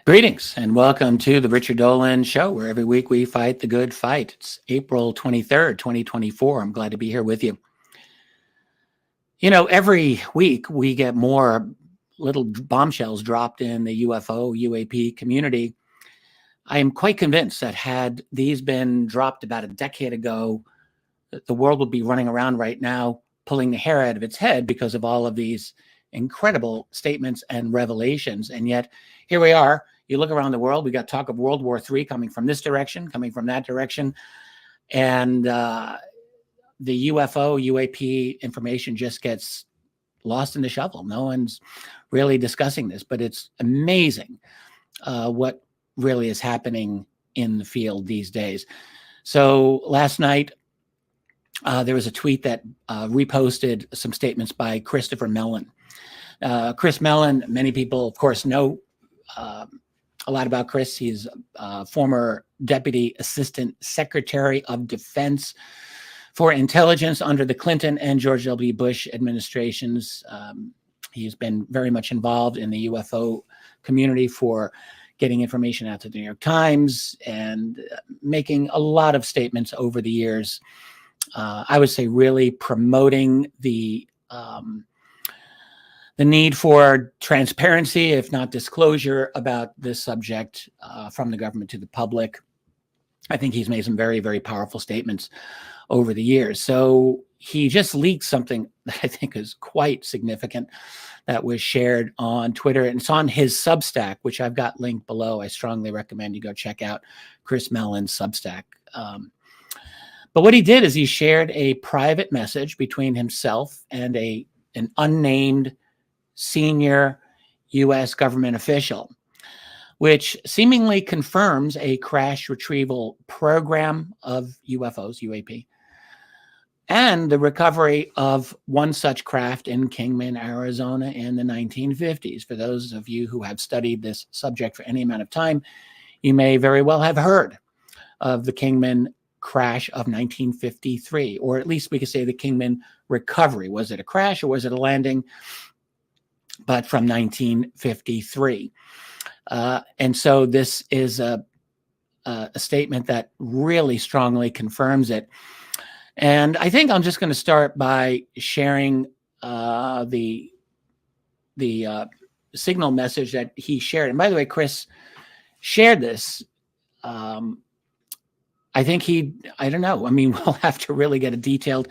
Greetings and welcome to the Richard Dolan Show, where every week we fight the good fight. It's April 23rd, 2024. I'm glad to be here with you. You know, every week we get more little bombshells dropped in the UFO, UAP community. I am quite convinced that had these been dropped about a decade ago, the world would be running around right now pulling the hair out of its head because of all of these incredible statements and revelations. And yet here we are. You look around the world, we got talk of World War III coming from this direction, coming from that direction. And the UFO, UAP information just gets lost in the shuffle. No one's really discussing this, but it's amazing what really is happening in the field these days. So last night, there was a tweet that reposted some statements by Christopher Mellon. Chris Mellon, many people, of course, know a lot about Chris. He's former Deputy Assistant Secretary of Defense for Intelligence under the Clinton and George W. Bush administrations. He's been very much involved in the UFO community for getting information out to the New York Times and making a lot of statements over the years. I would say really promoting the need for transparency, if not disclosure, about this subject from the government to the public. I think he's made some very, very powerful statements over the years. So he just leaked something that I think is quite significant that was shared on Twitter. And it's on his Substack, which I've got linked below. I strongly recommend you go check out Chris Mellon's Substack. But what he did is he shared a private message between himself and an unnamed senior U.S. government official, which seemingly confirms a crash retrieval program of UFOs, UAP, and the recovery of one such craft in Kingman, Arizona in the 1950s. For those of you who have studied this subject for any amount of time, you may very well have heard of the Kingman crash of 1953, or at least we could say the Kingman recovery. Was it a crash or was it a landing? But from 1953. And so this is a statement that really strongly confirms it. And I think I'm just going to start by sharing the signal message that he shared. And by the way, Chris shared this. I think I don't know. I mean, we'll have to really get a detailed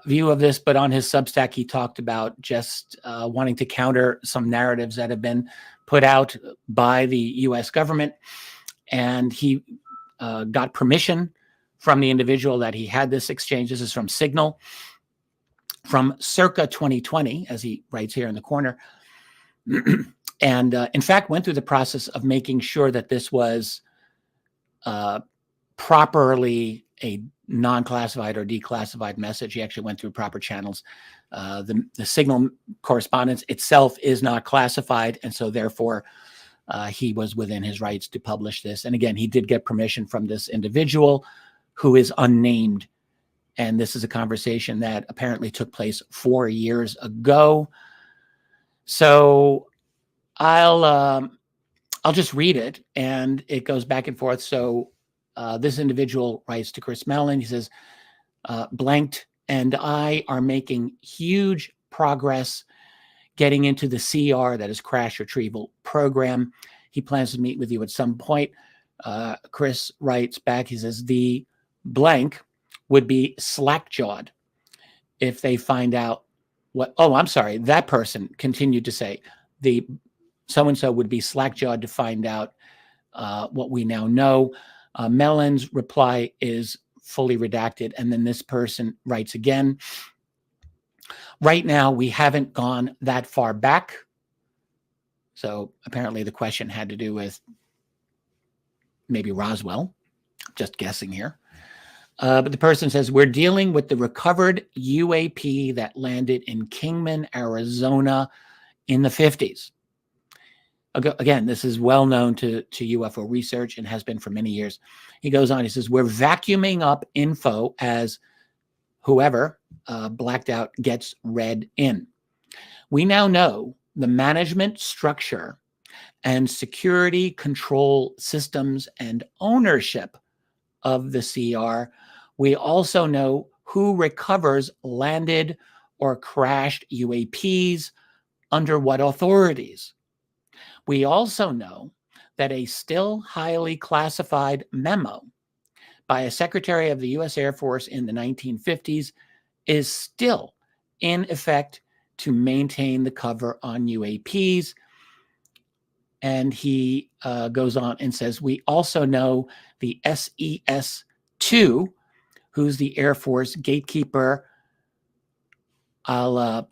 view of this, but on his Substack, he talked about just wanting to counter some narratives that have been put out by the U.S. government. And he got permission from the individual that he had this exchange. This is from Signal, from circa 2020, as he writes here in the corner. And in fact, went through the process of making sure that this was properly a non-classified or declassified message. He actually went through proper channels. The Signal correspondence itself is not classified, and so therefore he was within his rights to publish this. And again, he did get permission from this individual who is unnamed. And this is a conversation that apparently took place 4 years ago. So I'll just read it, and it goes back and forth. So this individual writes to Chris Mellon. He says, Blanked and I are making huge progress getting into the CR, that is crash retrieval program. He plans to meet with you at some point. Chris writes back, he says, the blank would be slack-jawed if they find out what, I'm sorry, that person continued to say, the so-and-so would be slack-jawed to find out what we now know. Mellon's reply is fully redacted. And then this person writes again, right now, we haven't gone that far back. So apparently the question had to do with maybe Roswell, just guessing here. But the person says, we're dealing with the recovered UAP that landed in Kingman, Arizona in the 50s. Again, this is well known to UFO research and has been for many years. He goes on, he says, we're vacuuming up info as whoever blacked out gets read in. We now know the management structure and security control systems and ownership of the CR. We also know who recovers landed or crashed UAPs under what authorities. We also know that a still highly classified memo by a secretary of the U.S. Air Force in the 1950s is still in effect to maintain the cover on UAPs. And he goes on and says, we also know the SES-2, who's the Air Force gatekeeper. I'll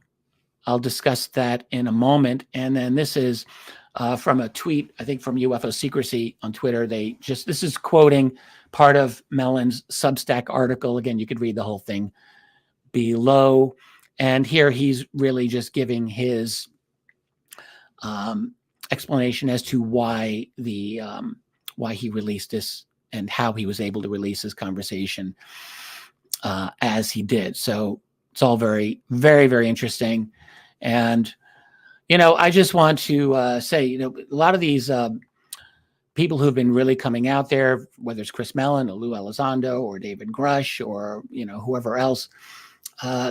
discuss that in a moment. And then this is from a tweet, I think from UFO Secrecy on Twitter. This is quoting part of Mellon's Substack article. Again, you could read the whole thing below. And here he's really just giving his explanation as to why he released this and how he was able to release this conversation as he did. So it's all very, very, very interesting. And, I just want to say, a lot of these people who've been really coming out there, whether it's Chris Mellon or Lou Elizondo or David Grush or, whoever else,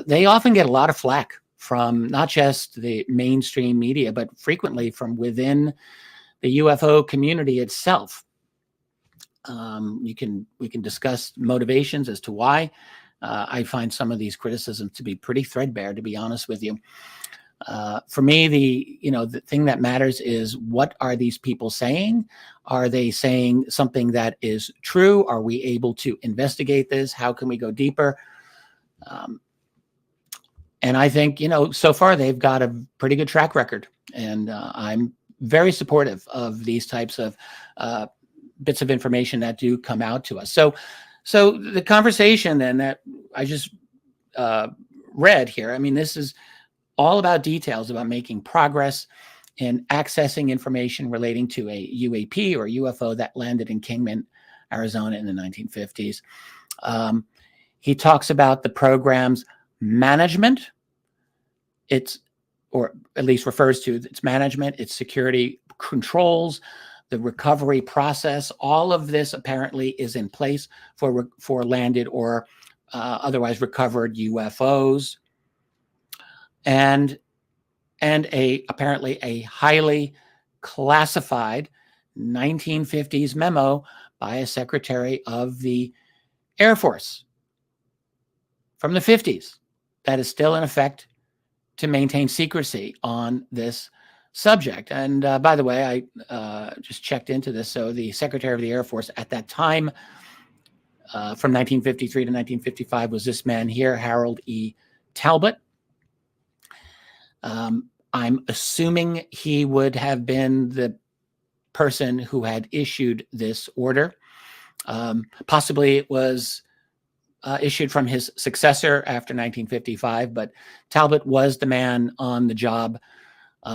they often get a lot of flack from not just the mainstream media, but frequently from within the UFO community itself. We can discuss motivations as to why. I find some of these criticisms to be pretty threadbare, to be honest with you. For me, the thing that matters is, what are these people saying? Are they saying something that is true? Are we able to investigate this? How can we go deeper? And I think, so far they've got a pretty good track record, and I'm very supportive of these types of bits of information that do come out to us. So the conversation then that I just read here, this is all about details about making progress in accessing information relating to a UAP or UFO that landed in Kingman, Arizona in the 1950s. He talks about the program's management, or at least refers to its management, its security controls, the recovery process. All of this apparently is in place for landed or otherwise recovered UFOs, and apparently a highly classified 1950s memo by a secretary of the Air Force from the 50s that is still in effect to maintain secrecy on this subject. And by the way, I just checked into this. So the Secretary of the Air Force at that time, from 1953 to 1955, was this man here, Harold E. Talbot. I'm assuming he would have been the person who had issued this order. Possibly it was issued from his successor after 1955, but Talbot was the man on the job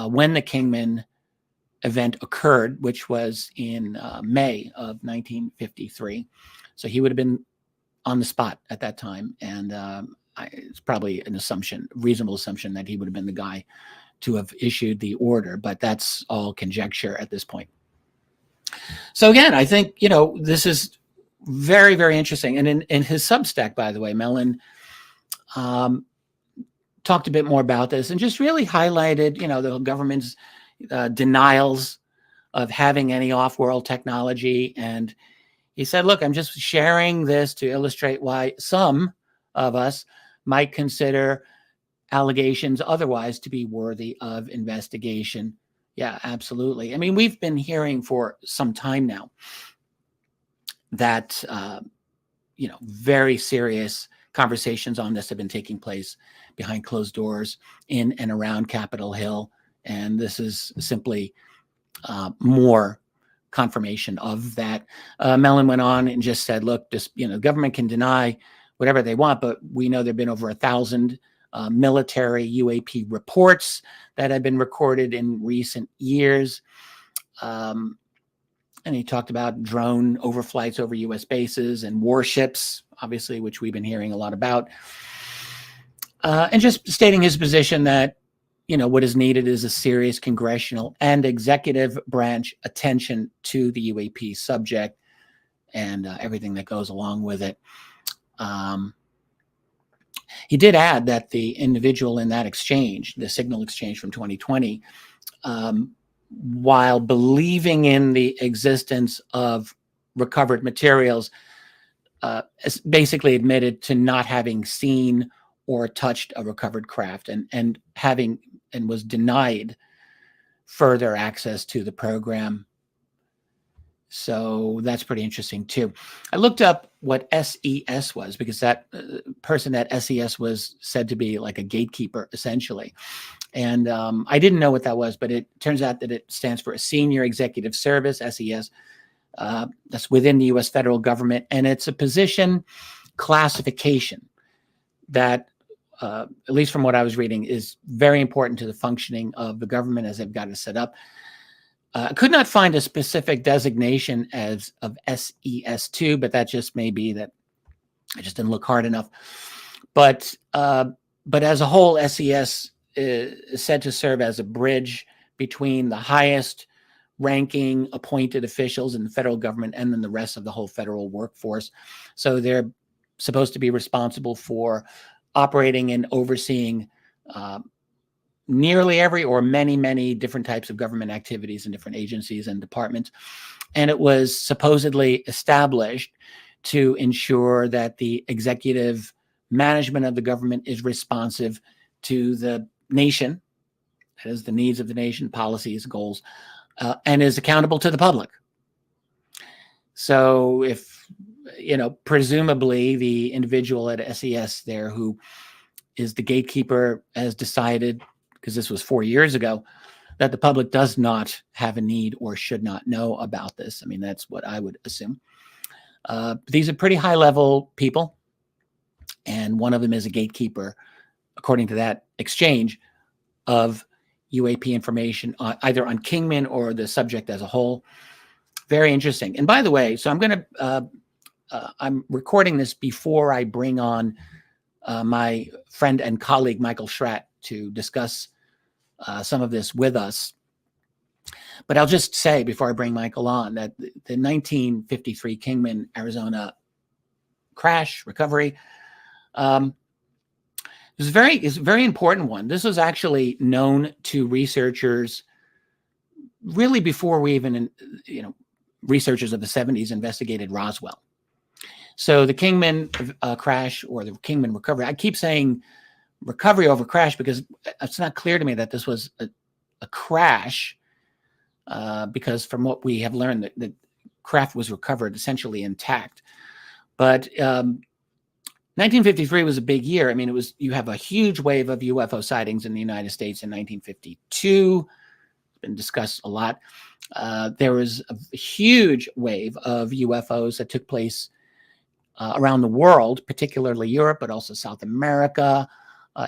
when the Kingman event occurred, which was in May of 1953. So he would have been on the spot at that time, and it's probably an assumption, reasonable assumption, that he would have been the guy to have issued the order, but that's all conjecture at this point. So again, I think, this is very, very interesting. And in his Substack, by the way, Mellon talked a bit more about this and just really highlighted, the government's denials of having any off-world technology. And he said, look, I'm just sharing this to illustrate why some of us might consider allegations otherwise to be worthy of investigation. Yeah, absolutely. We've been hearing for some time now that, very serious conversations on this have been taking place behind closed doors in and around Capitol Hill. And this is simply more confirmation of that. Mellon went on and just said, look, the government can deny whatever they want, but we know there've been over 1,000 military UAP reports that have been recorded in recent years. And he talked about drone overflights over U.S. bases and warships, obviously, which we've been hearing a lot about. And just stating his position that, what is needed is a serious congressional and executive branch attention to the UAP subject and everything that goes along with it. He did add that the individual in that exchange, the signal exchange from 2020, while believing in the existence of recovered materials, basically admitted to not having seen or touched a recovered craft and was denied further access to the program. So that's pretty interesting too. I looked up what SES was, because that person at SES was said to be like a gatekeeper essentially. And I didn't know what that was, but it turns out that it stands for a Senior Executive Service, SES. That's within the U.S. federal government. And it's a position classification that, at least from what I was reading, is very important to the functioning of the government as they've got it set up. I could not find a specific designation of SES2, but that just may be that I just didn't look hard enough. But as a whole, SES is said to serve as a bridge between the highest ranking appointed officials in the federal government and then the rest of the whole federal workforce. So they're supposed to be responsible for operating and overseeing nearly every or many different types of government activities in different agencies and departments. And it was supposedly established to ensure that the executive management of the government is responsive to the nation, that is the needs of the nation, policies, goals, and is accountable to the public. So if, presumably the individual at SES there who is the gatekeeper has decided, because this was 4 years ago, that the public does not have a need or should not know about this. I mean, that's what I would assume. These are pretty high-level people, and one of them is a gatekeeper, according to that exchange, of UAP information, either on Kingman or the subject as a whole. Very interesting. And by the way, so I'm recording this before I bring on my friend and colleague, Michael Schratt, to discuss some of this with us. But I'll just say before I bring Michael on that the 1953 Kingman, Arizona crash recovery is a very important one. This was actually known to researchers really before we even, researchers of the 70s investigated Roswell. So the Kingman crash or the Kingman recovery, I keep saying recovery over crash because it's not clear to me that this was a crash, because from what we have learned, the craft was recovered essentially intact. But 1953 was a big year. I mean, you have a huge wave of UFO sightings in the United States in 1952. It's been discussed a lot. There was a huge wave of UFOs that took place around the world, particularly Europe, but also South America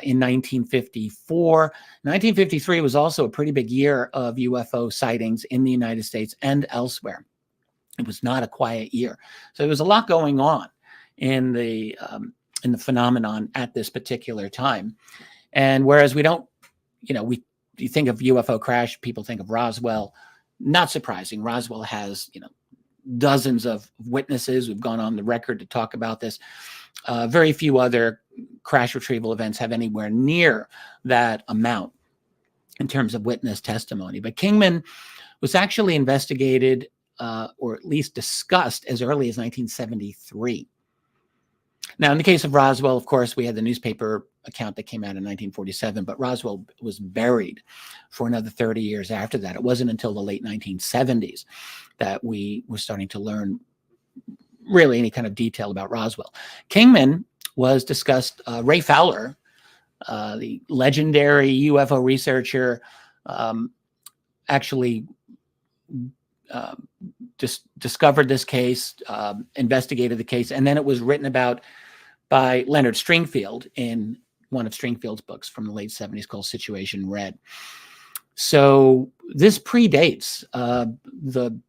in 1954. 1953 was also a pretty big year of UFO sightings in the United States and elsewhere. It was not a quiet year. So there was a lot going on in the phenomenon at this particular time. And whereas we don't, you think of UFO crash, people think of Roswell. Not surprising. Roswell has, dozens of witnesses who've gone on the record to talk about this. Very few other crash retrieval events have anywhere near that amount in terms of witness testimony. But Kingman was actually investigated or at least discussed as early as 1973. Now, in the case of Roswell, of course, we had the newspaper account that came out in 1947, but Roswell was buried for another 30 years after that. It wasn't until the late 1970s that we were starting to learn really any kind of detail about Roswell. Kingman was discussed. Ray Fowler, the legendary UFO researcher, actually discovered this case, investigated the case, and then it was written about by Leonard Stringfield in one of Stringfield's books from the late 70s called Situation Red. So this predates the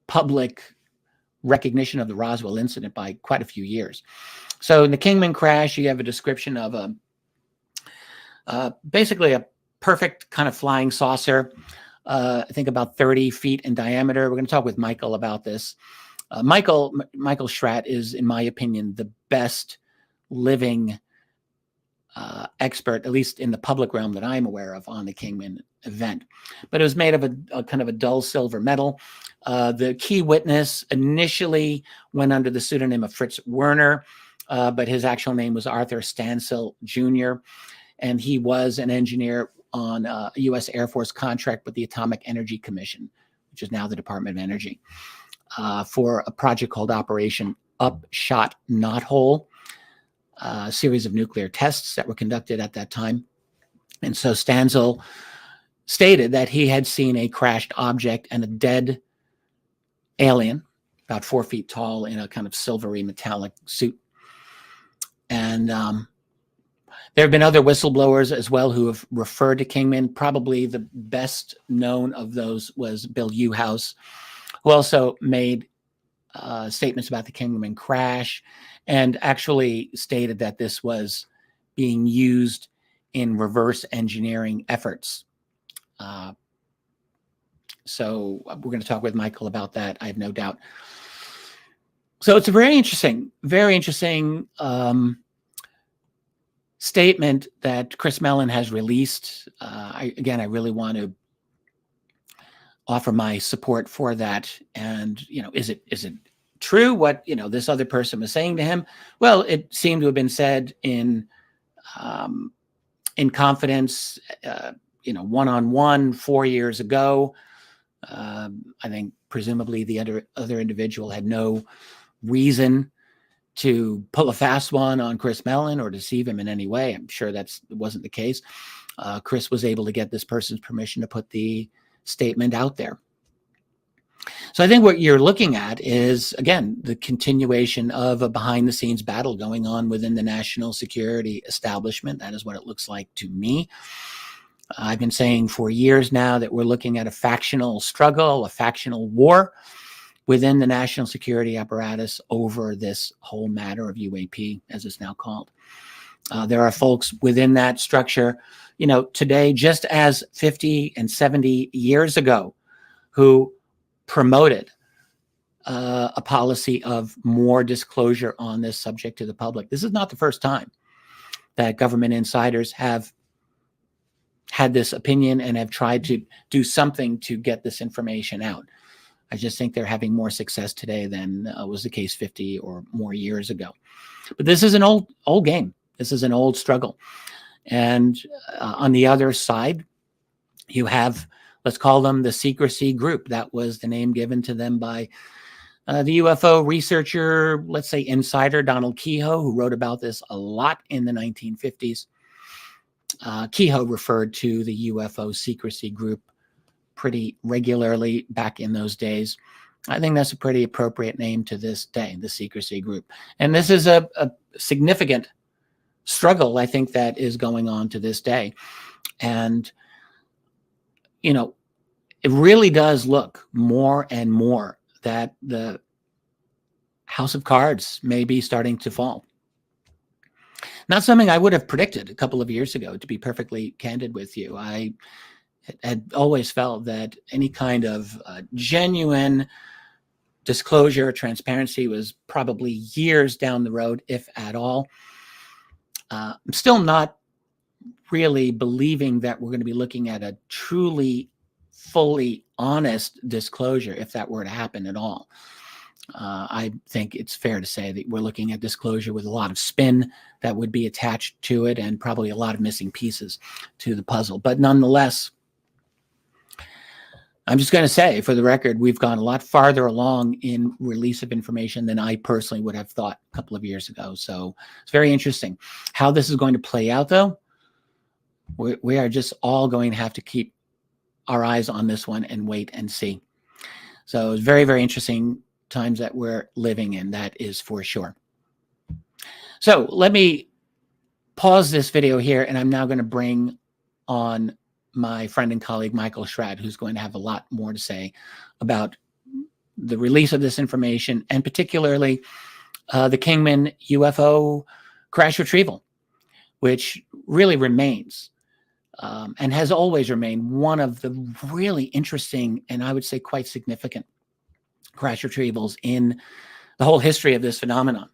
public recognition of the Roswell incident by quite a few years. So in the Kingman crash, you have a description of basically a perfect kind of flying saucer, I think about 30 feet in diameter. We're going to talk with Michael about this. Michael Schratt is, in my opinion, the best living expert, at least in the public realm that I'm aware of, on the Kingman event. But it was made of a kind of a dull silver metal. The key witness initially went under the pseudonym of Fritz Werner, but his actual name was Arthur Stansel Jr., and he was an engineer on a U.S. Air Force contract with the Atomic Energy Commission, which is now the Department of Energy, for a project called Operation Upshot Knothole, a series of nuclear tests that were conducted at that time. And so Stansel stated that he had seen a crashed object and a dead alien, about 4 feet tall, in a kind of silvery metallic suit. And there have been other whistleblowers as well who have referred to Kingman. Probably the best known of those was Bill Uhouse, who also made statements about the Kingman crash and actually stated that this was being used in reverse engineering efforts. So we're going to talk with Michael about that, I have no doubt. So it's a very interesting statement that Chris Mellon has released. I really want to offer my support for that. And, is it true what, this other person was saying to him? Well, it seemed to have been said in confidence, one-on-one 4 years ago. I think presumably the other individual had no reason to pull a fast one on Chris Mellon or deceive him in any way. I'm sure that wasn't the case. Chris was able to get this person's permission to put the statement out there. So I think what you're looking at is, again, the continuation of a behind-the-scenes battle going on within the national security establishment. That is what it looks like to me. I've been saying for years now that we're looking at a factional struggle, a factional war within the national security apparatus over this whole matter of UAP, as it's now called. There are folks within that structure, today, just as 50 and 70 years ago, who promoted a policy of more disclosure on this subject to the public. This is not the first time that government insiders have had this opinion and have tried to do something to get this information out. I just think they're having more success today than was the case 50 or more years ago. But this is an old game. This is an old struggle. And on the other side, you have, let's call them the secrecy group. That was the name given to them by the UFO researcher, let's say insider, Donald Keyhoe, who wrote about this a lot in the 1950s. Keyhoe referred to the UFO secrecy group pretty regularly back in those days. I think that's a pretty appropriate name to this day, the secrecy group. And this is a significant struggle, I think, that is going on to this day. And, it really does look more and more that the house of cards may be starting to fall. Not something I would have predicted a couple of years ago, to be perfectly candid with you. I had always felt that any kind of genuine disclosure or transparency was probably years down the road, if at all. I'm still not really believing that we're going to be looking at a truly, fully honest disclosure if that were to happen at all. I think it's fair to say that we're looking at disclosure with a lot of spin that would be attached to it and probably a lot of missing pieces to the puzzle. But nonetheless, I'm just going to say, for the record, we've gone a lot farther along in release of information than I personally would have thought a couple of years ago. So it's very interesting. How this is going to play out, though, we are just all going to have to keep our eyes on this one and wait and see. So it's very, very interesting times that we're living in, that is for sure. So let me pause this video here, and I'm now going to bring on my friend and colleague, Michael Schratt, who's going to have a lot more to say about the release of this information, and particularly the Kingman UFO crash retrieval, which really remains and has always remained one of the really interesting and I would say quite significant crash retrievals in the whole history of this phenomenon.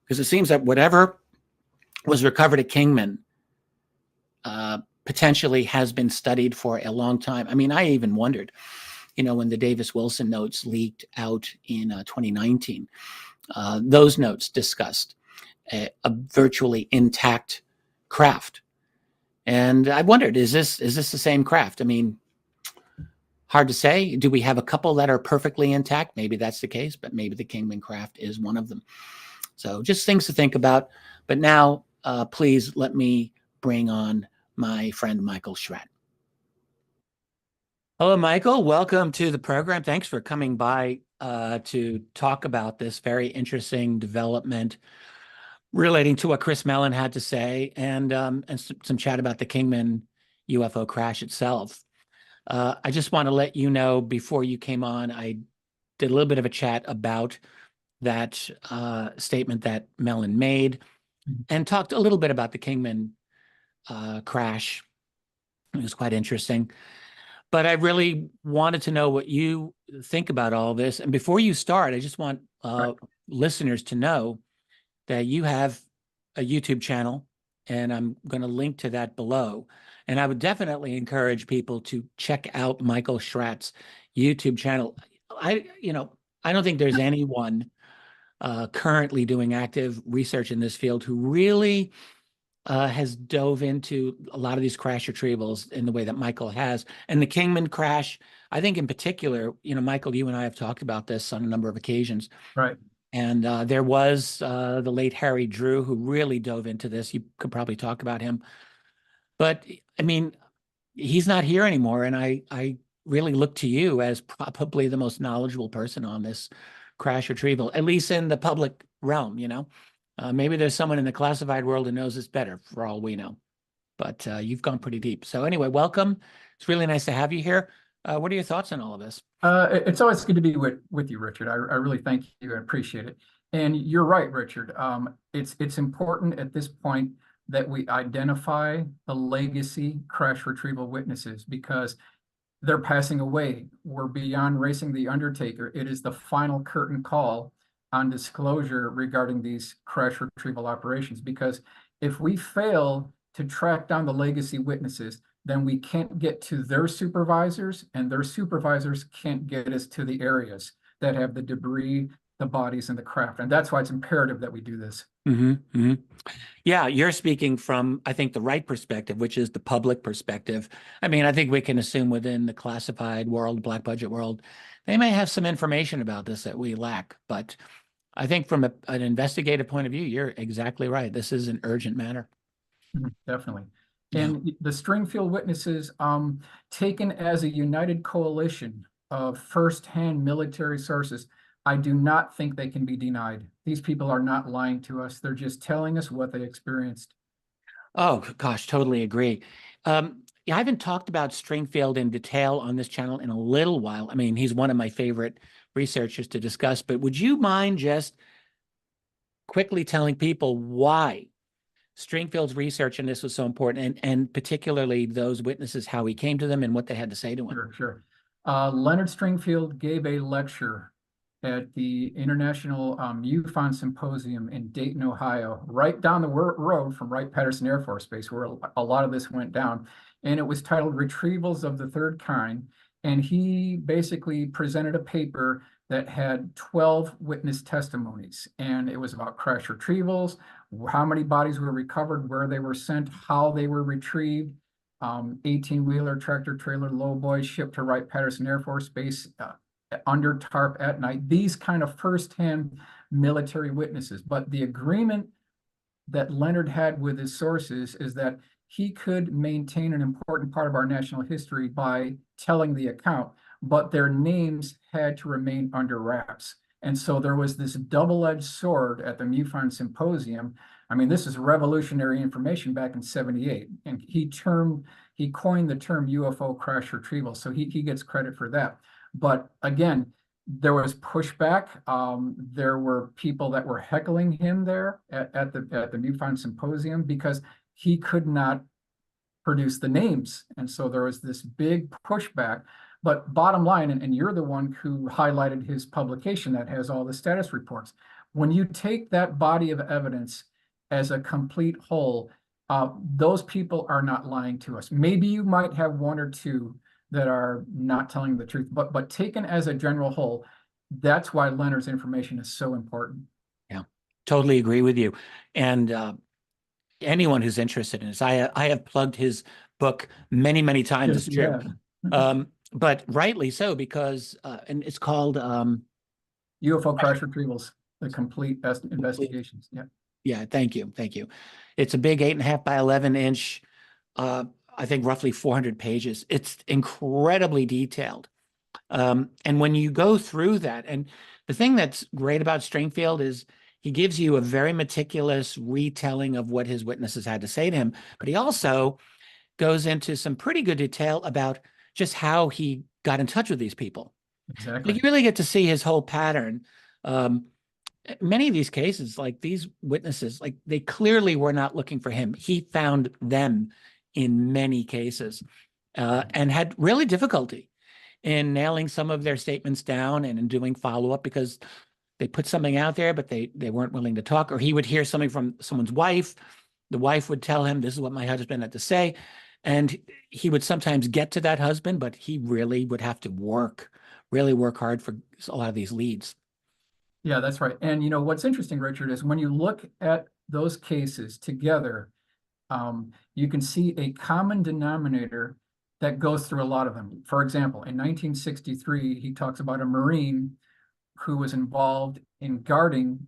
Because it seems that whatever was recovered at Kingman potentially has been studied for a long time. I mean, I even wondered, when the Davis-Wilson notes leaked out in 2019, those notes discussed a virtually intact craft. And I wondered, is this the same craft? I mean, hard to say. Do we have a couple that are perfectly intact? Maybe that's the case, but maybe the Kingman craft is one of them. So just things to think about. But now, please let me bring on my friend Michael Schratt. Hello, Michael. Welcome to the program. Thanks for coming by to talk about this very interesting development relating to what Chris Mellon had to say, and some chat about the Kingman UFO crash itself. I just want to let you know, before you came on, I did a little bit of a chat about that statement that Mellon made, and talked a little bit about the Kingman crash. It was quite interesting. But I really wanted to know what you think about all this. And before you start, I just want listeners to know that you have a YouTube channel, and I'm going to link to that below. And I would definitely encourage people to check out Michael Schratt's YouTube channel. I don't think there's anyone currently doing active research in this field who really has dove into a lot of these crash retrievals in the way that Michael has. And the Kingman crash, I think in particular, Michael, you and I have talked about this on a number of occasions. Right. And there was the late Harry Drew, who really dove into this. You could probably talk about him. But, I mean, he's not here anymore. And I really look to you as probably the most knowledgeable person on this crash retrieval, at least in the public realm, Maybe there's someone in the classified world who knows this better, for all we know. But you've gone pretty deep. So anyway, welcome. It's really nice to have you here. What are your thoughts on all of this? It's always good to be with you, Richard. I really thank you and appreciate it. And you're right, Richard. It's important at this point that we identify the legacy crash retrieval witnesses, because they're passing away. We're beyond racing the undertaker. It is the final curtain call on disclosure regarding these crash retrieval operations, because if we fail to track down the legacy witnesses, then we can't get to their supervisors, and their supervisors can't get us to the areas that have the debris, the bodies, and the craft. And that's why it's imperative that we do this. Yeah, you're speaking from, I think, the right perspective, which is the public perspective. I mean, I think we can assume within the classified world, black budget world, they may have some information about this that we lack. But I think from an investigative point of view, you're exactly right. This is an urgent matter. Definitely. And the Stringfield witnesses, taken as a united coalition of firsthand military sources, I do not think they can be denied. These people are not lying to us. They're just telling us what they experienced. Oh, gosh, totally agree. I haven't talked about Stringfield in detail on this channel in a little while. I mean, he's one of my favorite researchers to discuss, but would you mind just quickly telling people why Stringfield's research in this was so important, and particularly those witnesses, how he came to them and what they had to say to him? Sure. Leonard Stringfield gave a lecture at the International MUFON Symposium in Dayton, Ohio, right down the road from Wright-Patterson Air Force Base, where a lot of this went down. And it was titled Retrievals of the Third Kind. And he basically presented a paper that had 12 witness testimonies. And it was about crash retrievals, how many bodies were recovered, where they were sent, how they were retrieved, 18-wheeler, tractor trailer, lowboy shipped to Wright-Patterson Air Force Base, under tarp at night, these kind of firsthand military witnesses. But the agreement that Leonard had with his sources is that he could maintain an important part of our national history by telling the account, but their names had to remain under wraps. And so there was this double-edged sword at the MUFON Symposium. I mean, this is revolutionary information back in '78, and he coined the term UFO crash retrieval, so he gets credit for that. But again, there was pushback. There were people that were heckling him there at the MUFON Symposium because he could not produce the names. And so there was this big pushback. But bottom line, and you're the one who highlighted his publication that has all the status reports. When you take that body of evidence as a complete whole, those people are not lying to us. Maybe you might have one or two that are not telling the truth, but taken as a general whole, that's why Leonard's information is so important. Yeah, totally agree with you. And anyone who's interested in this, I have plugged his book many, many times. Yes, It's true. yeah. But rightly so, because and it's called UFO crash retrievals, the complete investigations. Yeah. Yeah, thank you. Thank you. It's a big 8.5 by 11 inch, I think roughly 400 pages. It's incredibly detailed. And when you go through that, and the thing that's great about Stringfield is he gives you a very meticulous retelling of what his witnesses had to say to him, but he also goes into some pretty good detail about just how he got in touch with these people. Exactly. You really get to see his whole pattern. Many of these cases, like these witnesses, like they clearly were not looking for him. He found them in many cases and had really difficulty in nailing some of their statements down and in doing follow-up because they put something out there, but they weren't willing to talk, or he would hear something from someone's wife. The wife would tell him, this is what my husband had to say. And he would sometimes get to that husband, but he really would have to really work hard for a lot of these leads. Yeah, that's right. And you know, what's interesting, Richard, is when you look at those cases together, you can see a common denominator that goes through a lot of them. For example, in 1963, he talks about a Marine who was involved in guarding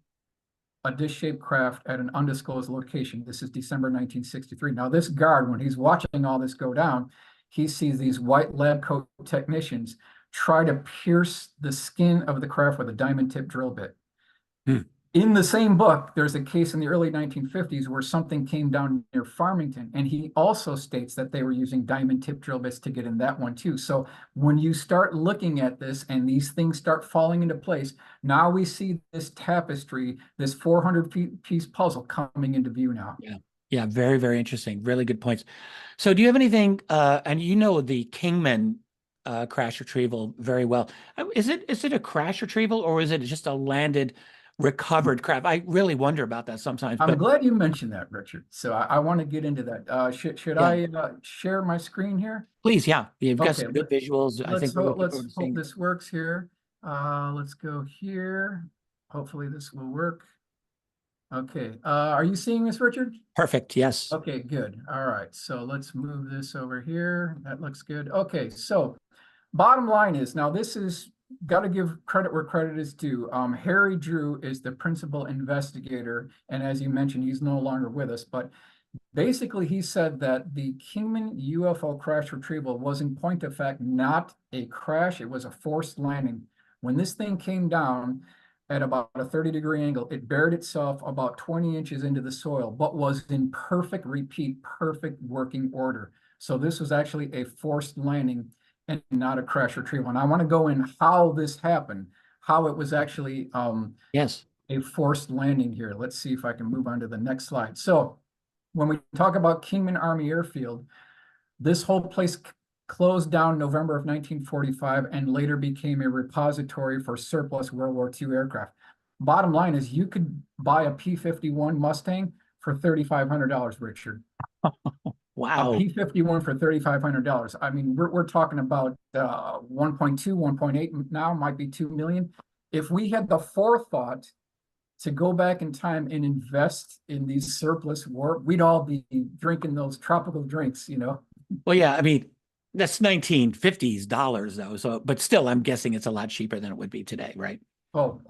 a dish-shaped craft at an undisclosed location. This is December 1963. Now, this guard, when he's watching all this go down, he sees these white lab coat technicians try to pierce the skin of the craft with a diamond tip drill bit. In the same book, there's a case in the early 1950s where something came down near Farmington, and he also states that they were using diamond tip drill bits to get in that one too. So when you start looking at this and these things start falling into place, now we see this tapestry, this 400-piece puzzle coming into view now. Yeah, very, very interesting. Really good points. So do you have anything, and you know the Kingman crash retrieval very well. Is it a crash retrieval, or is it just a landed recovered craft? I really wonder about that sometimes. I'm glad you mentioned that, Richard. So I want to get into that. Should I share my screen here? Please, yeah. You've got some good visuals. I think let's hope this works here. Let's go here. Hopefully this will work. Okay. Are you seeing this, Richard? Perfect. Yes. Okay, good. All right. So let's move this over here. That looks good. Okay. So bottom line is, now this is, got to give credit where credit is due. Harry Drew is the principal investigator, and as you mentioned, he's no longer with us, but basically he said that the Kingman UFO crash retrieval was in point of fact not a crash, it was a forced landing. When this thing came down at about a 30-degree angle, it buried itself about 20 inches into the soil, but was in perfect working order. So this was actually a forced landing and not a crash retrieval. And I want to go in how this happened, how it was actually yes, a forced landing here. Let's see if I can move on to the next slide. So when we talk about Kingman Army Airfield, this whole place closed down November of 1945 and later became a repository for surplus World War II aircraft. Bottom line is you could buy a P-51 Mustang for $3,500, Richard. Wow. A P-51 for $3,500. I mean, we're talking about 1.2, 1.8 now, might be 2 million. If we had the forethought to go back in time and invest in these surplus war, we'd all be drinking those tropical drinks, you know? Well, yeah, I mean, that's 1950s dollars though. So, but still, I'm guessing it's a lot cheaper than it would be today, right? Oh,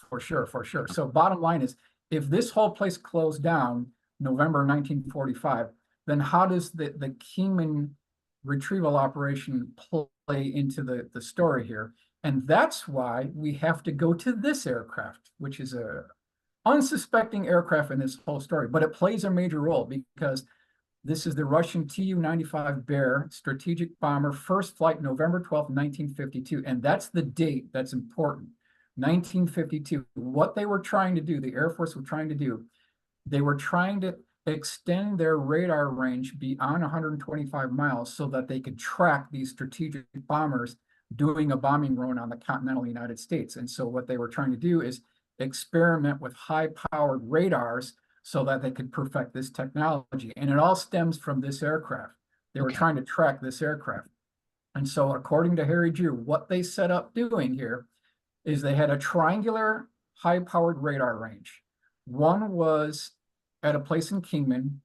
for sure, for sure. So bottom line is, if this whole place closed down November 1945, then how does the Kingman retrieval operation play into the story here? And that's why we have to go to this aircraft, which is a unsuspecting aircraft in this whole story, but it plays a major role because this is the Russian Tu-95 Bear strategic bomber, first flight November 12th, 1952. And that's the date that's important, 1952. What they were trying to do, the Air Force were trying to do, they were trying to extend their radar range beyond 125 miles so that they could track these strategic bombers doing a bombing run on the continental United States. And so what they were trying to do is experiment with high-powered radars so that they could perfect this technology. And it all stems from this aircraft. They were trying to track this aircraft. And so according to Harry Drew, what they set up doing here is they had a triangular high-powered radar range. One was at a place in Kingman,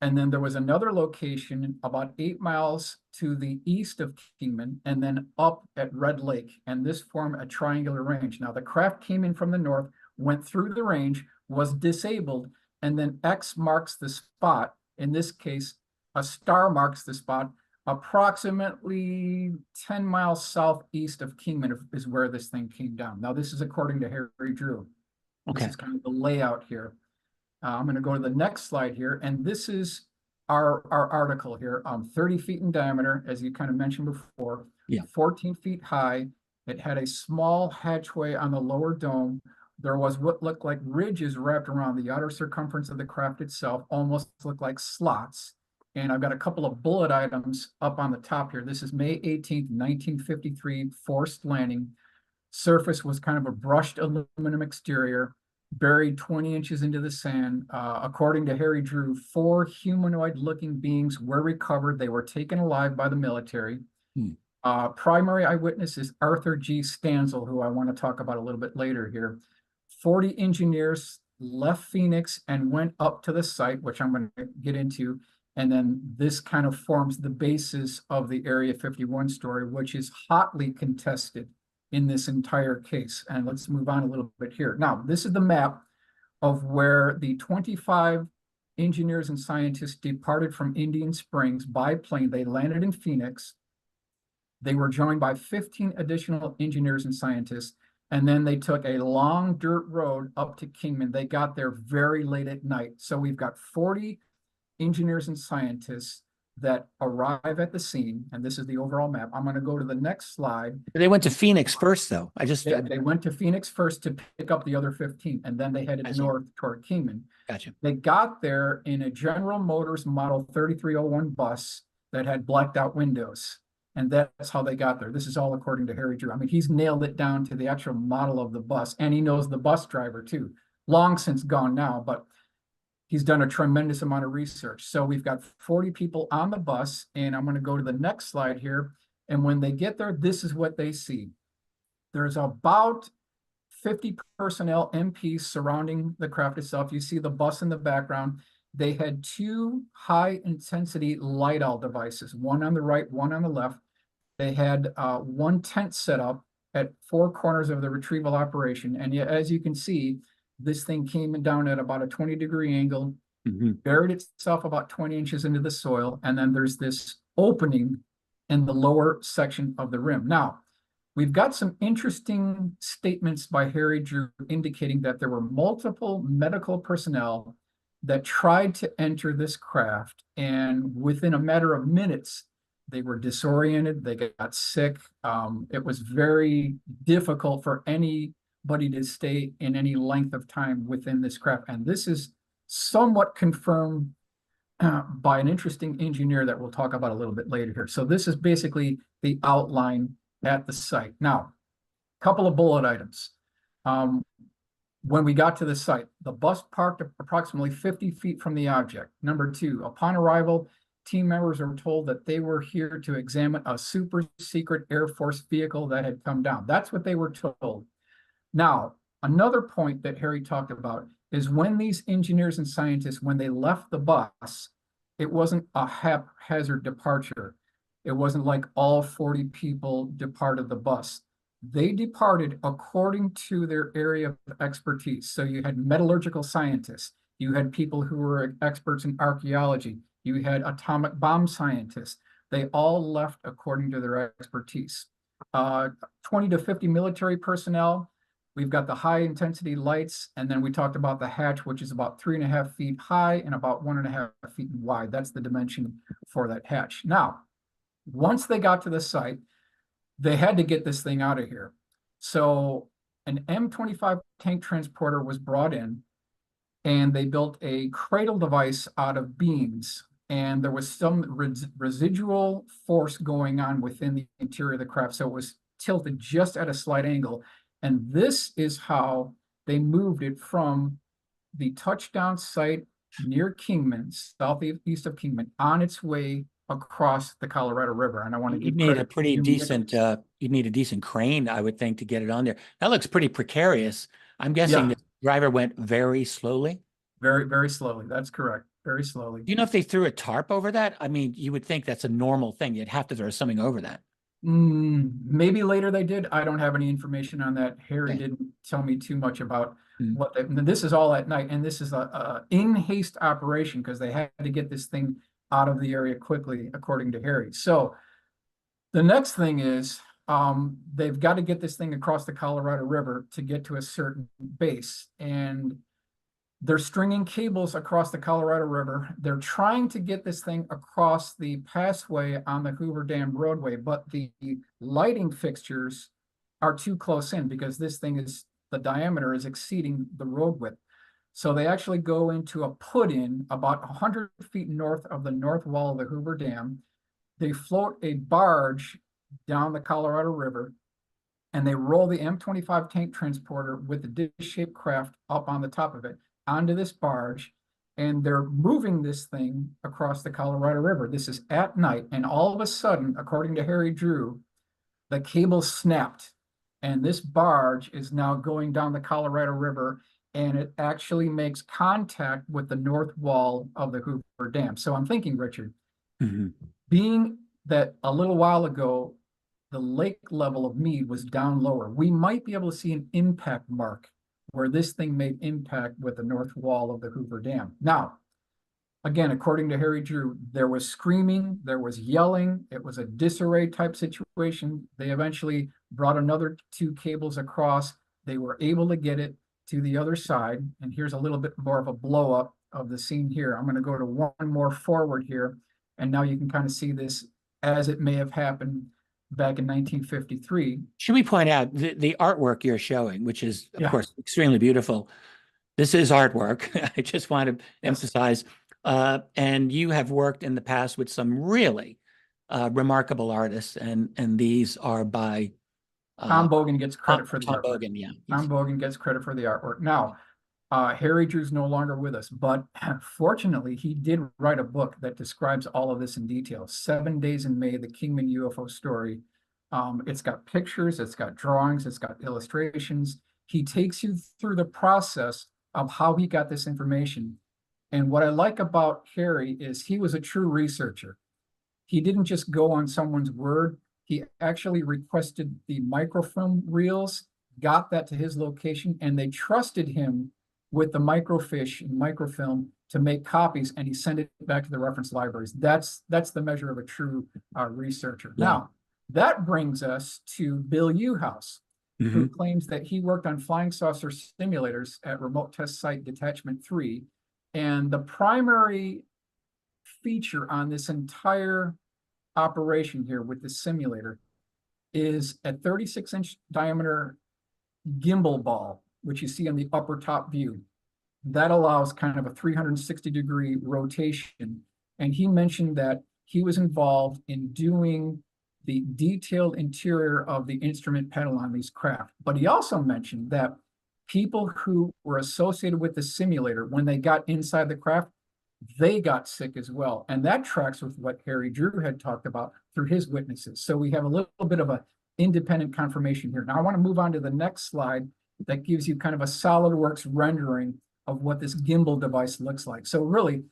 and then there was another location about 8 miles to the east of Kingman, and then up at Red Lake, and this formed a triangular range. Now, the craft came in from the north, went through the range, was disabled, and then X marks the spot. In this case, a star marks the spot. Approximately 10 miles southeast of Kingman is where this thing came down. Now, this is according to Harry Drew. This is kind of the layout here. I'm going to go to the next slide here, and this is our article here. 30 feet in diameter, as you kind of mentioned before, 14 feet high. It had a small hatchway on the lower dome. There was what looked like ridges wrapped around the outer circumference of the craft itself, almost looked like slots. And I've got a couple of bullet items up on the top here. This is May 18th, 1953, forced landing. Surface was kind of a brushed aluminum exterior, buried 20 inches into the sand. According to Harry Drew, 4 humanoid-looking beings were recovered. They were taken alive by the military. Primary eyewitness is Arthur G. Stanzel, who I want to talk about a little bit later here. 40 engineers left Phoenix and went up to the site, which I'm going to get into. And then this kind of forms the basis of the Area 51 story, which is hotly contested in this entire case. And let's move on a little bit here. Now, this is the map of where the 25 engineers and scientists departed from Indian Springs by plane. They landed in Phoenix. They were joined by 15 additional engineers and scientists. And then they took a long dirt road up to Kingman. They got there very late at night. So we've got 40 engineers and scientists that arrive at the scene, and this is the overall map. I'm going to go to the next slide. They went to Phoenix first, though. They went to Phoenix first to pick up the other 15, and then they headed north toward Kingman. Gotcha. They got there in a General Motors Model 3301 bus that had blacked out windows, and that's how they got there. This is all according to Harry Drew. I mean, he's nailed it down to the actual model of the bus, and he knows the bus driver too. Long since gone now, but he's done a tremendous amount of research. So we've got 40 people on the bus, and I'm going to go to the next slide here. And when they get there, this is what they see. There's about 50 personnel, MPs, surrounding the craft itself. You see the bus in the background. They had 2 high-intensity LiDAR devices, one on the right, one on the left. They had 1 tent set up at 4 corners of the retrieval operation. And yet, as you can see, this thing came down at about a 20-degree angle, buried itself about 20 inches into the soil, and then there's this opening in the lower section of the rim. Now, we've got some interesting statements by Harry Drew indicating that there were multiple medical personnel that tried to enter this craft, and within a matter of minutes, they were disoriented, they got sick. It was very difficult for anybody to stay in any length of time within this craft. And this is somewhat confirmed by an interesting engineer that we'll talk about a little bit later here. So this is basically the outline at the site. Now, a couple of bullet items. When we got to the site, the bus parked approximately 50 feet from the object. Number 2, upon arrival, team members were told that they were here to examine a super secret Air Force vehicle that had come down. That's what they were told. Now, another point that Harry talked about is when these engineers and scientists, when they left the bus, it wasn't a haphazard departure. It wasn't like all 40 people departed the bus. They departed according to their area of expertise. So you had metallurgical scientists, you had people who were experts in archaeology, you had atomic bomb scientists. They all left according to their expertise. 20 to 50 military personnel. We've got the high intensity lights, and then we talked about the hatch, which is about 3.5 feet high and about 1.5 feet wide. That's the dimension for that hatch. Now, once they got to the site, they had to get this thing out of here. So an M25 tank transporter was brought in, and they built a cradle device out of beams. And there was some residual force going on within the interior of the craft. So it was tilted just at a slight angle. And this is how they moved it from the touchdown site near Kingman, southeast of Kingman, on its way across the Colorado River. And I want to You'd give need a credit to pretty Jim decent, Nichols. you'd need a decent crane, I would think, to get it on there. That looks pretty precarious. I'm guessing Yeah, the driver went very slowly. very, very slowly. That's correct. Very slowly. Do you know if they threw a tarp over that? I mean, you would think that's a normal thing. You'd have to throw something over that. Maybe later they did. I don't have any information on that. Harry Okay. didn't tell me too much about Mm. what this is all at night, and this is a in haste operation because they had to get this thing out of the area quickly, according to Harry. So the next thing is they've got to get this thing across the Colorado River to get to a certain base, and they're stringing cables across the Colorado River. They're trying to get this thing across the passway on the Hoover Dam roadway, but the lighting fixtures are too close in because this thing is, the diameter is exceeding the road width. So they actually go into a put-in about 100 feet north of the north wall of the Hoover Dam. They float a barge down the Colorado River, and they roll the M25 tank transporter with the dish-shaped craft up on the top of it onto this barge, and they're moving this thing across the Colorado River. This is at night, and all of a sudden, according to Harry Drew, the cable snapped, and this barge is now going down the Colorado River, and it actually makes contact with the north wall of the Hoover Dam. So I'm thinking, Richard, being that a little while ago, the lake level of Mead was down lower, we might be able to see an impact mark where this thing made impact with the north wall of the Hoover Dam. Now, again, according to Harry Drew, there was screaming, there was yelling, it was a disarray type situation. They eventually brought another 2 cables across. They were able to get it to the other side. And here's a little bit more of a blow up of the scene here. I'm going to go to one more forward here. And now you can kind of see this as it may have happened back in 1953. Should we point out the artwork you're showing, which is, of Yeah. course, extremely beautiful. This is artwork. I just want to emphasize. And you have worked in the past with some really remarkable artists, and these are by Tom Bogan gets credit for the Tom artwork. Bogan. Yeah, Tom Bogan gets credit for the artwork. Now, Harry Drew's no longer with us, but fortunately, he did write a book that describes all of this in detail. 7 Days in May, the Kingman UFO story. It's got pictures, it's got drawings, it's got illustrations. He takes you through the process of how he got this information. And what I like about Harry is he was a true researcher. He didn't just go on someone's word. He actually requested the microfilm reels, got that to his location, and they trusted him with the microfiche and microfilm to make copies, and he sent it back to the reference libraries. That's the measure of a true researcher. Yeah. Now, that brings us to Bill Uhouse, who claims that he worked on flying saucer simulators at Remote Test Site Detachment 3. And the primary feature on this entire operation here with the simulator is a 36-inch diameter gimbal ball, which you see on the upper top view. That allows kind of a 360-degree rotation. And he mentioned that he was involved in doing the detailed interior of the instrument panel on these craft. But he also mentioned that people who were associated with the simulator, when they got inside the craft, they got sick as well. And that tracks with what Harry Drew had talked about through his witnesses. So we have a little bit of an independent confirmation here. Now I want to move on to the next slide that gives you kind of a SolidWorks rendering of what this gimbal device looks like. So really,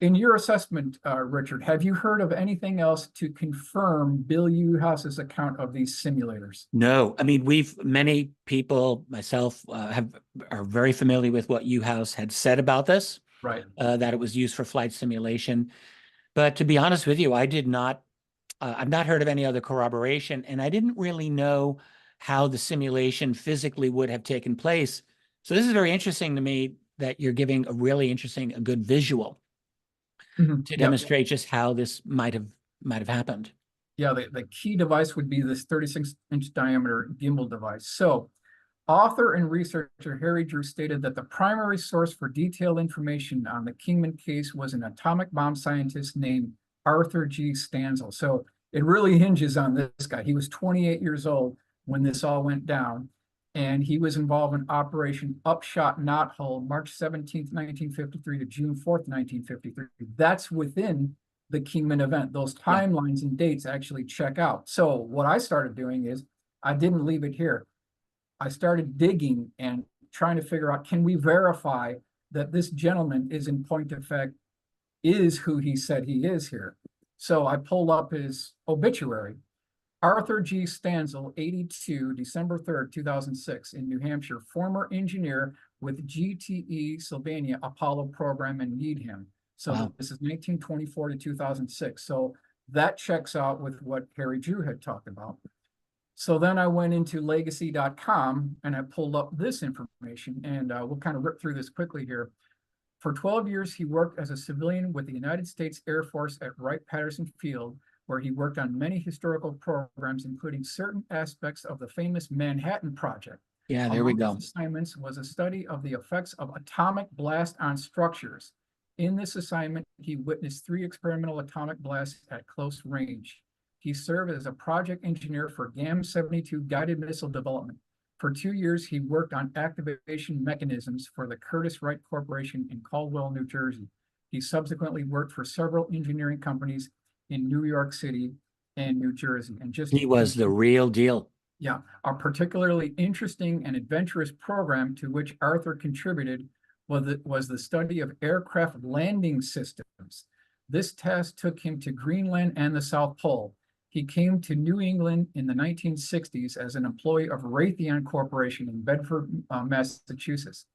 in your assessment, Richard, have you heard of anything else to confirm Bill Uhouse's account of these simulators? No, I mean, many people, myself, are very familiar with what Uhouse had said about this, Right. That it was used for flight simulation. But to be honest with you, I've not heard of any other corroboration, and I didn't really know how the simulation physically would have taken place. So this is very interesting to me that you're giving a good visual to demonstrate just how this might have happened. Yeah, the key device would be this 36-inch diameter gimbal device. So Author and researcher Harry Drew stated that the primary source for detailed information on the Kingman case was an atomic bomb scientist named Arthur G. Stanzel. So it really hinges on this guy. He was 28 years old when this all went down, and he was involved in Operation Upshot Knothole, March 17th, 1953 to June 4th, 1953. That's within the Kingman event. Those timelines and dates actually check out. So what I started doing is I didn't leave it here. I started digging and trying to figure out, can we verify that this gentleman is in point of fact is who he said he is here? So I pulled up his obituary. Arthur G. Stanzel, 82, December 3rd, 2006, in New Hampshire, former engineer with GTE Sylvania Apollo program in Needham. So this is 1924 to 2006. So that checks out with what Harry Drew had talked about. So then I went into legacy.com and I pulled up this information, and we'll kind of rip through this quickly here. For 12 years, he worked as a civilian with the United States Air Force at Wright-Patterson Field, where he worked on many historical programs, including certain aspects of the famous Manhattan Project. Yeah, there we go. Among his assignments was a study of the effects of atomic blast on structures. In this assignment, he witnessed 3 experimental atomic blasts at close range. He served as a project engineer for GAM-72 guided missile development. For 2 years, he worked on activation mechanisms for the Curtiss Wright Corporation in Caldwell, New Jersey. He subsequently worked for several engineering companies in New York City and New Jersey. And just he was the real deal. Yeah, a particularly interesting and adventurous program to which Arthur contributed was the study of aircraft landing systems. This task took him to Greenland and the South Pole. He came to New England in the 1960s as an employee of Raytheon Corporation in Bedford, Massachusetts.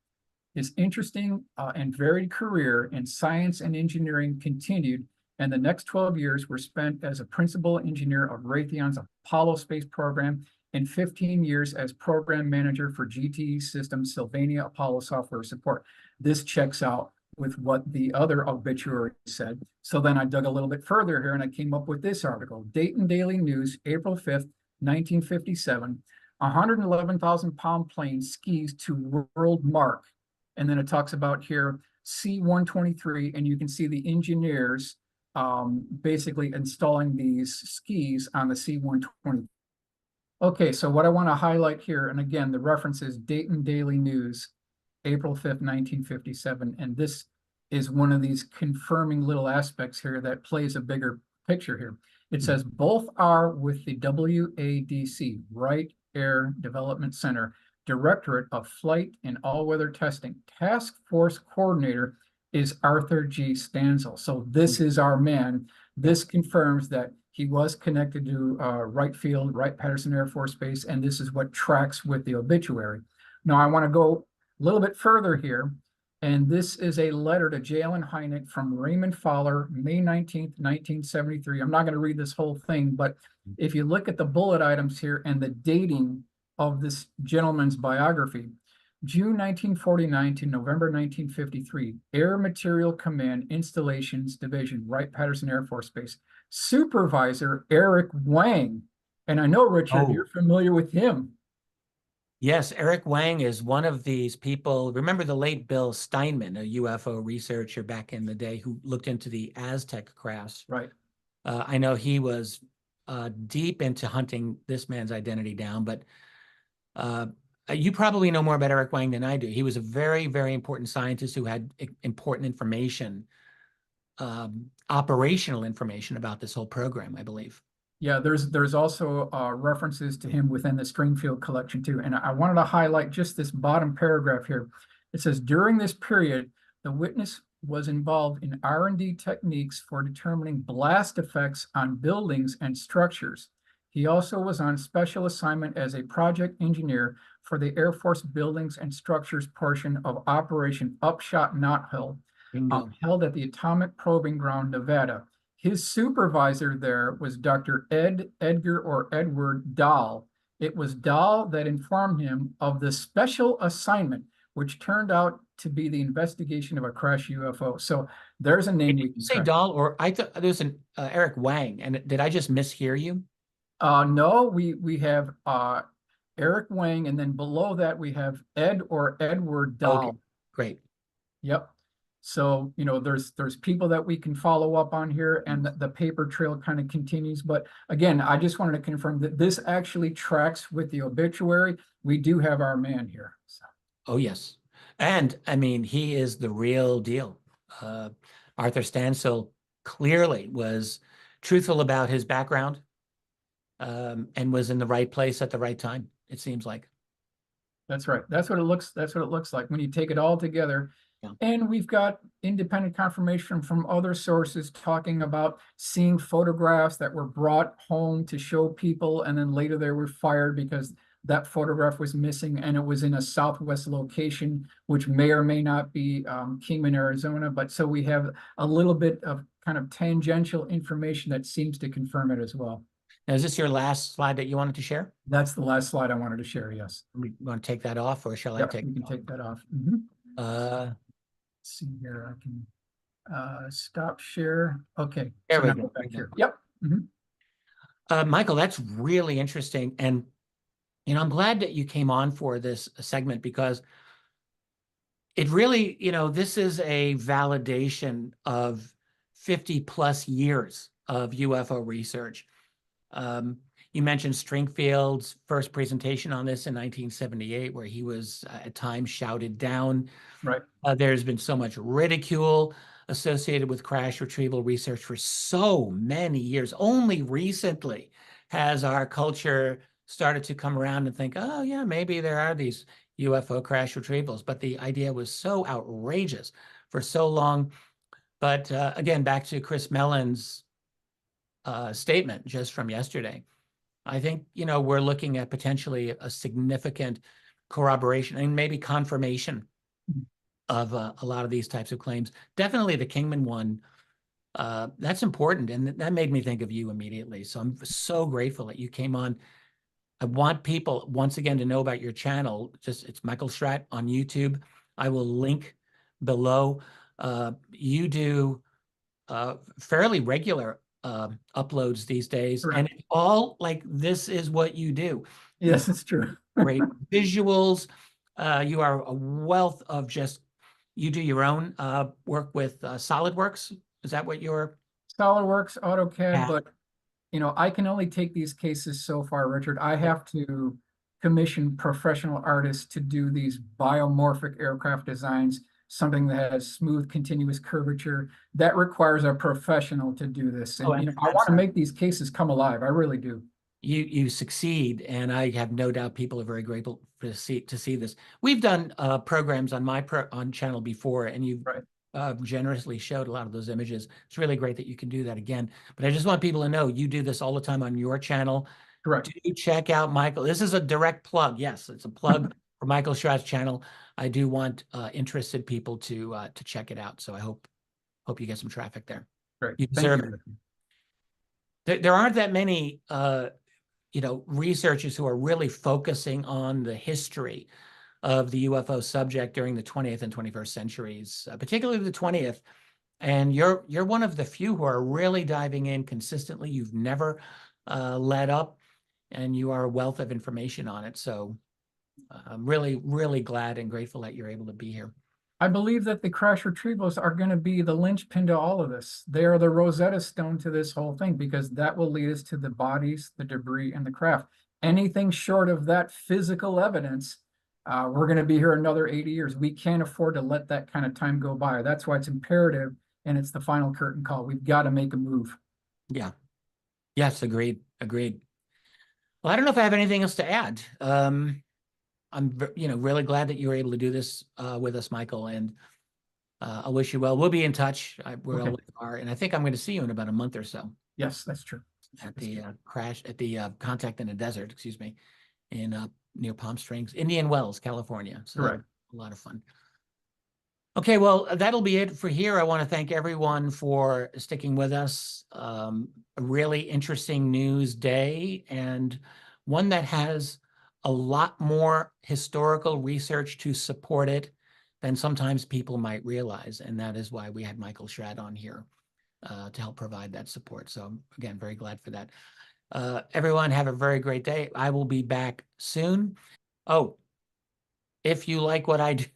His interesting and varied career in science and engineering continued, and the next 12 years were spent as a principal engineer of Raytheon's Apollo space program and 15 years as program manager for GTE Systems Sylvania Apollo software support. This checks out with what the other obituary said. So then I dug a little bit further here and I came up with this article. Dayton Daily News, April 5th, 1957, 111,000-pound plane skis to world mark. And then it talks about here C-123, and you can see the engineers basically installing these skis on the C-120. Okay, so what I want to highlight here, and again, the reference is Dayton Daily News, April 5th, 1957. And this is one of these confirming little aspects here that plays a bigger picture here. It says both are with the WADC, Wright Air Development Center, Directorate of Flight and All-Weather Testing. Task Force Coordinator is Arthur G. Stanzel. So this is our man. This confirms that he was connected to Wright Field, Wright-Patterson Air Force Base, and this is what tracks with the obituary. Now, I want to go a little bit further here, and this is a letter to Jalen Hynek from Raymond Fowler, May 19th, 1973. I'm not going to read this whole thing, but if you look at the bullet items here and the dating of this gentleman's biography, June 1949 to November 1953, Air Material Command Installations Division, Wright-Patterson Air Force Base. Supervisor Eric Wang. And I know, Richard, you're familiar with him. Yes, Eric Wang is one of these people. Remember the late Bill Steinman, a UFO researcher back in the day who looked into the Aztec crafts. Right. I know he was deep into hunting this man's identity down, but you probably know more about Eric Wang than I do. He was a very, very important scientist who had important information, operational information about this whole program, I believe. Yeah, there's also references to him within the Stringfield collection too. And I wanted to highlight just this bottom paragraph here. It says, during this period, the witness was involved in R&D techniques for determining blast effects on buildings and structures. He also was on special assignment as a project engineer for the Air Force Buildings and Structures portion of Operation Upshot Knothole, held at the Atomic Proving Ground, Nevada. His supervisor there was Dr. Edward Dahl. It was Dahl that informed him of the special assignment, which turned out to be the investigation of a crash UFO. So there's a name. Did you say Dahl, or I thought there's an Eric Wang, and did I just mishear you? No, we have Eric Wang, and then below that we have Ed or Edward Okay, Dahl. great. Yep. So, there's people that we can follow up on here, and the paper trail kind of continues. But again, I just wanted to confirm that this actually tracks with the obituary. We do have our man here. So. Oh, yes. And I mean, he is the real deal. Arthur Stansel clearly was truthful about his background, and was in the right place at the right time, it seems like. That's right. That's what it looks like when you take it all together. Yeah. And we've got independent confirmation from other sources talking about seeing photographs that were brought home to show people, and then later they were fired because that photograph was missing and it was in a Southwest location, which may or may not be Kingman, Arizona. But so we have a little bit of kind of tangential information that seems to confirm it as well. Now, is this your last slide that you wanted to share? That's the last slide I wanted to share, yes. We want to take that off, or shall I Yep, take we it can off? take that off. Mhm. Uh, Let's see here, I can stop share. Okay. There so we now go. back here. Yep. Mhm. Michael, that's really interesting. And, I'm glad that you came on for this segment, because it really, this is a validation of 50 plus years of UFO research. You mentioned Stringfield's first presentation on this in 1978, where he was at times shouted down. Right. There's been so much ridicule associated with crash retrieval research for so many years. Only recently has our culture started to come around and think, oh, yeah, maybe there are these UFO crash retrievals. But the idea was so outrageous for so long. But again, back to Chris Mellon's statement just from yesterday, I think, we're looking at potentially a significant corroboration and maybe confirmation of a lot of these types of claims. Definitely the Kingman one, that's important. And that made me think of you immediately. So I'm so grateful that you came on. I want people, once again, to know about your channel. It's Michael Schratt on YouTube. I will link below. You do fairly regular uploads these days. Correct. And it's all like, this is what you do. Yes, it's true. Great visuals. You are a wealth of you do your own work with SolidWorks. Is that what you're? SolidWorks, AutoCAD, Yeah. but I can only take these cases so far, Richard. I have to commission professional artists to do these biomorphic aircraft designs, something that has smooth, continuous curvature. That requires a professional to do this. And, Oh, I want to make these cases come alive. I really do. You succeed, and I have no doubt people are very grateful to see this. We've done programs on my on channel before, and you've Right. Generously showed a lot of those images. It's really great that you can do that again. But I just want people to know you do this all the time on your channel. Correct. Do check out Michael. This is a direct plug. Yes, it's a plug for Michael Schratt's channel. I do want interested people to check it out. So I hope you get some traffic there. Great. You Thank deserve it. There aren't that many researchers who are really focusing on the history of the UFO subject during the 20th and 21st centuries, particularly the 20th. And you're one of the few who are really diving in consistently. You've never let up, and you are a wealth of information on it. So I'm really, really glad and grateful that you're able to be here. I believe that the crash retrievals are going to be the linchpin to all of this. They are the Rosetta Stone to this whole thing, because that will lead us to the bodies, the debris, and the craft. Anything short of that physical evidence, we're going to be here another 80 years. We can't afford to let that kind of time go by. That's why it's imperative, and it's the final curtain call. We've got to make a move. Yeah. Yes, agreed. Well, I don't know if I have anything else to add. I'm really glad that you were able to do this with us, Michael, and I wish you well. We'll be in touch. We always are, and I think I'm going to see you in about a month or so. Yes, that's true. At the Contact in the Desert, excuse me, in near Palm Springs, Indian Wells, California. So Correct. a lot of fun. Okay, well, that'll be it for here. I want to thank everyone for sticking with us. A really interesting news day, and one that has a lot more historical research to support it than sometimes people might realize. And that is why we had Michael Schratt on here to help provide that support. So again, very glad for that. Everyone have a very great day. I will be back soon. Oh, if you like what I do,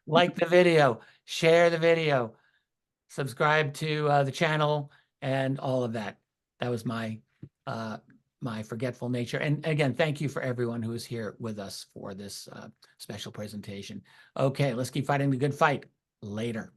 like the video, share the video, subscribe to the channel, and all of that. That was my my forgetful nature. And again, thank you for everyone who is here with us for this special presentation. Okay, let's keep fighting the good fight. Later.